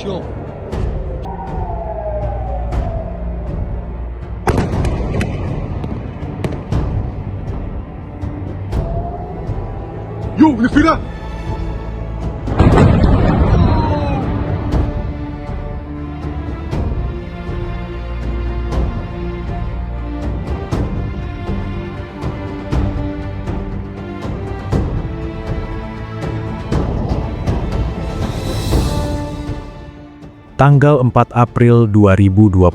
Attention. Yo, les filles là! Tanggal 4 April 2026,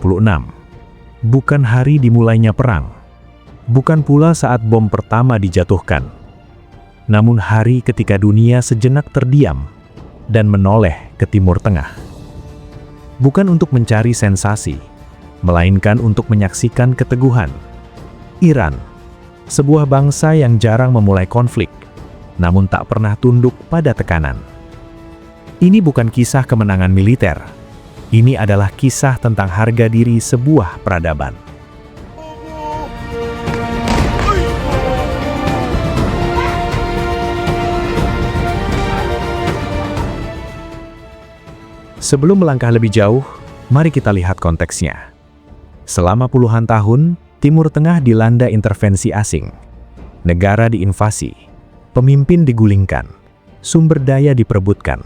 bukan hari dimulainya perang, bukan pula saat bom pertama dijatuhkan, namun hari ketika dunia sejenak terdiam dan menoleh ke Timur Tengah. Bukan untuk mencari sensasi, melainkan untuk menyaksikan keteguhan. Iran, sebuah bangsa yang jarang memulai konflik, namun tak pernah tunduk pada tekanan. Ini bukan kisah kemenangan militer. Ini adalah kisah tentang harga diri sebuah peradaban. Sebelum melangkah lebih jauh, mari kita lihat konteksnya. Selama puluhan tahun, Timur Tengah dilanda intervensi asing. Negara diinvasi, pemimpin digulingkan, sumber daya diperebutkan.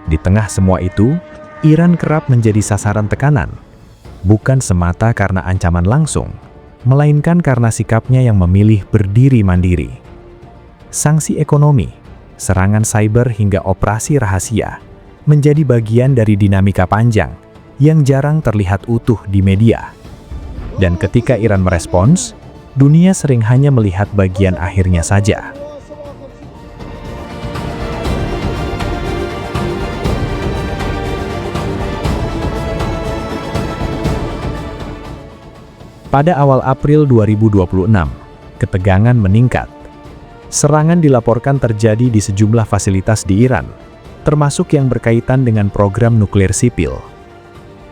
Di tengah semua itu, Iran kerap menjadi sasaran tekanan, bukan semata karena ancaman langsung, melainkan karena sikapnya yang memilih berdiri mandiri. Sanksi ekonomi, serangan cyber hingga operasi rahasia menjadi bagian dari dinamika panjang yang jarang terlihat utuh di media. Dan ketika Iran merespons, dunia sering hanya melihat bagian akhirnya saja. Pada awal April 2026, ketegangan meningkat. Serangan dilaporkan terjadi di sejumlah fasilitas di Iran, termasuk yang berkaitan dengan program nuklir sipil.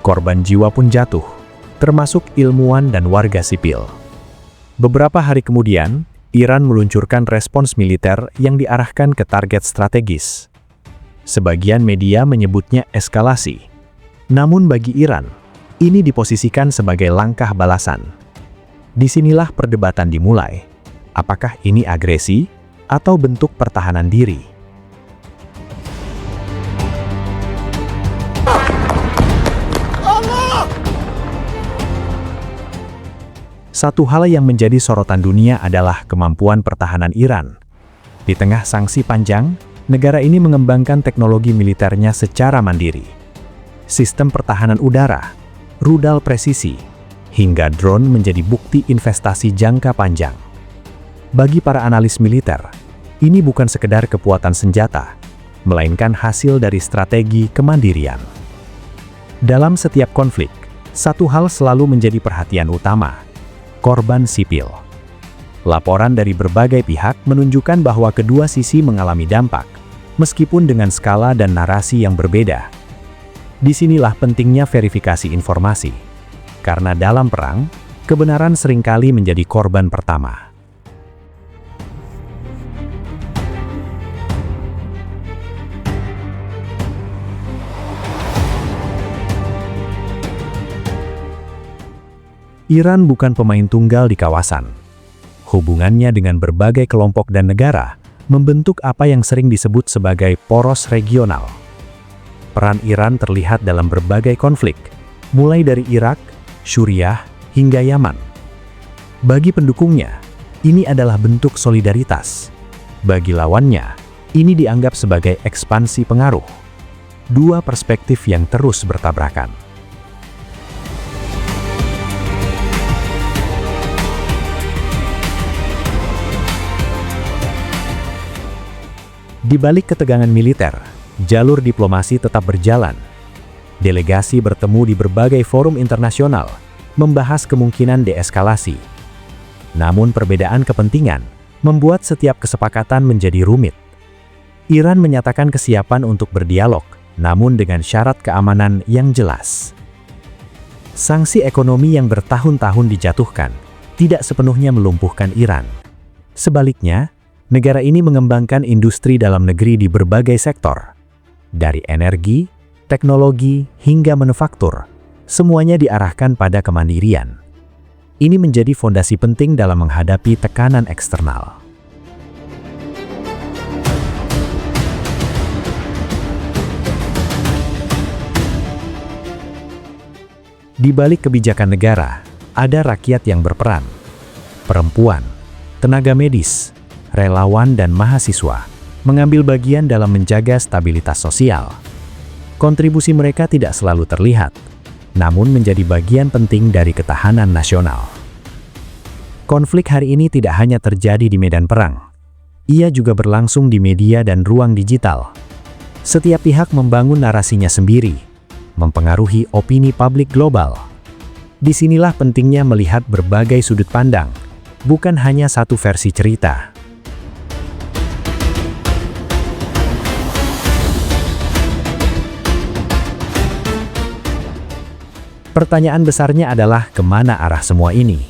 Korban jiwa pun jatuh, termasuk ilmuwan dan warga sipil. Beberapa hari kemudian, Iran meluncurkan respons militer yang diarahkan ke target strategis. Sebagian media menyebutnya eskalasi. Namun bagi Iran, ini diposisikan sebagai langkah balasan. Disinilah perdebatan dimulai. Apakah ini agresi atau bentuk pertahanan diri? Satu hal yang menjadi sorotan dunia adalah kemampuan pertahanan Iran. Di tengah sanksi panjang, negara ini mengembangkan teknologi militernya secara mandiri. Sistem pertahanan udara, rudal presisi, hingga drone menjadi bukti investasi jangka panjang. Bagi para analis militer, ini bukan sekedar kekuatan senjata, melainkan hasil dari strategi kemandirian. Dalam setiap konflik, satu hal selalu menjadi perhatian utama: korban sipil. Laporan dari berbagai pihak menunjukkan bahwa kedua sisi mengalami dampak, meskipun dengan skala dan narasi yang berbeda. Disinilah pentingnya verifikasi informasi, karena dalam perang, kebenaran seringkali menjadi korban pertama. Iran bukan pemain tunggal di kawasan. Hubungannya dengan berbagai kelompok dan negara membentuk apa yang sering disebut sebagai poros regional. Peran Iran terlihat dalam berbagai konflik, mulai dari Irak, Suriah, hingga Yaman. Bagi pendukungnya, ini adalah bentuk solidaritas. Bagi lawannya, ini dianggap sebagai ekspansi pengaruh. Dua perspektif yang terus bertabrakan. Di balik ketegangan militer, jalur diplomasi tetap berjalan. Delegasi bertemu di berbagai forum internasional, membahas kemungkinan deeskalasi. Namun perbedaan kepentingan membuat setiap kesepakatan menjadi rumit. Iran menyatakan kesiapan untuk berdialog, namun dengan syarat keamanan yang jelas. Sanksi ekonomi yang bertahun-tahun dijatuhkan tidak sepenuhnya melumpuhkan Iran. Sebaliknya, negara ini mengembangkan industri dalam negeri di berbagai sektor, dari energi, teknologi, hingga manufaktur, semuanya diarahkan pada kemandirian. Ini menjadi fondasi penting dalam menghadapi tekanan eksternal. Di balik kebijakan negara, ada rakyat yang berperan. Perempuan, tenaga medis, relawan dan mahasiswa mengambil bagian dalam menjaga stabilitas sosial. Kontribusi mereka tidak selalu terlihat, namun menjadi bagian penting dari ketahanan nasional. Konflik hari ini tidak hanya terjadi di medan perang. Ia juga berlangsung di media dan ruang digital. Setiap pihak membangun narasinya sendiri, mempengaruhi opini publik global. Disinilah pentingnya melihat berbagai sudut pandang, bukan hanya satu versi cerita. Pertanyaan besarnya adalah kemana arah semua ini?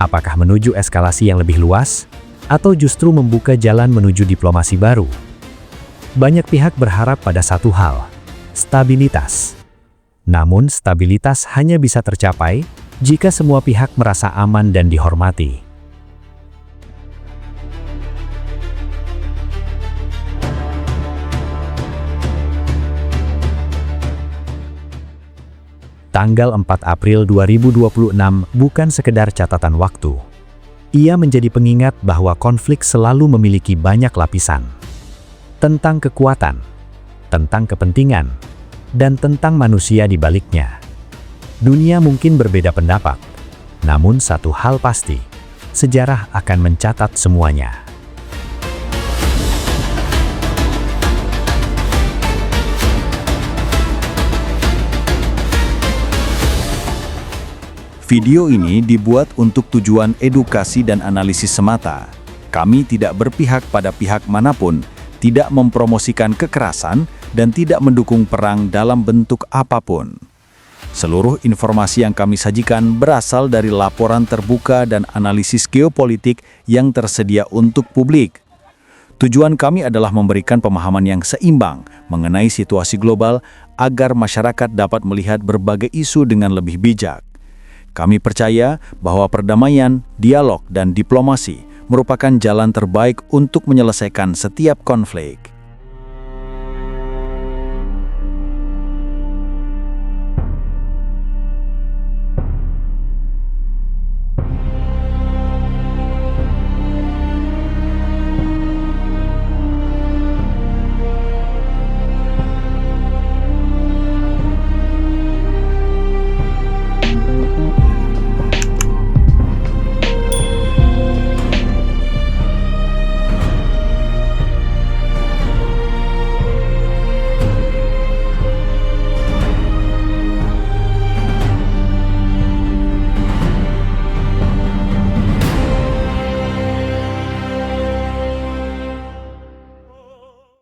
Apakah menuju eskalasi yang lebih luas, atau justru membuka jalan menuju diplomasi baru? Banyak pihak berharap pada satu hal, stabilitas. Namun stabilitas hanya bisa tercapai jika semua pihak merasa aman dan dihormati. Tanggal 4 April 2026 bukan sekedar catatan waktu. Ia menjadi pengingat bahwa konflik selalu memiliki banyak lapisan. Tentang kekuatan, tentang kepentingan, dan tentang manusia di baliknya. Dunia mungkin berbeda pendapat, namun satu hal pasti, sejarah akan mencatat semuanya. Video ini dibuat untuk tujuan edukasi dan analisis semata. Kami tidak berpihak pada pihak manapun, tidak mempromosikan kekerasan, dan tidak mendukung perang dalam bentuk apapun. Seluruh informasi yang kami sajikan berasal dari laporan terbuka dan analisis geopolitik yang tersedia untuk publik. Tujuan kami adalah memberikan pemahaman yang seimbang mengenai situasi global agar masyarakat dapat melihat berbagai isu dengan lebih bijak. Kami percaya bahwa perdamaian, dialog, dan diplomasi merupakan jalan terbaik untuk menyelesaikan setiap konflik.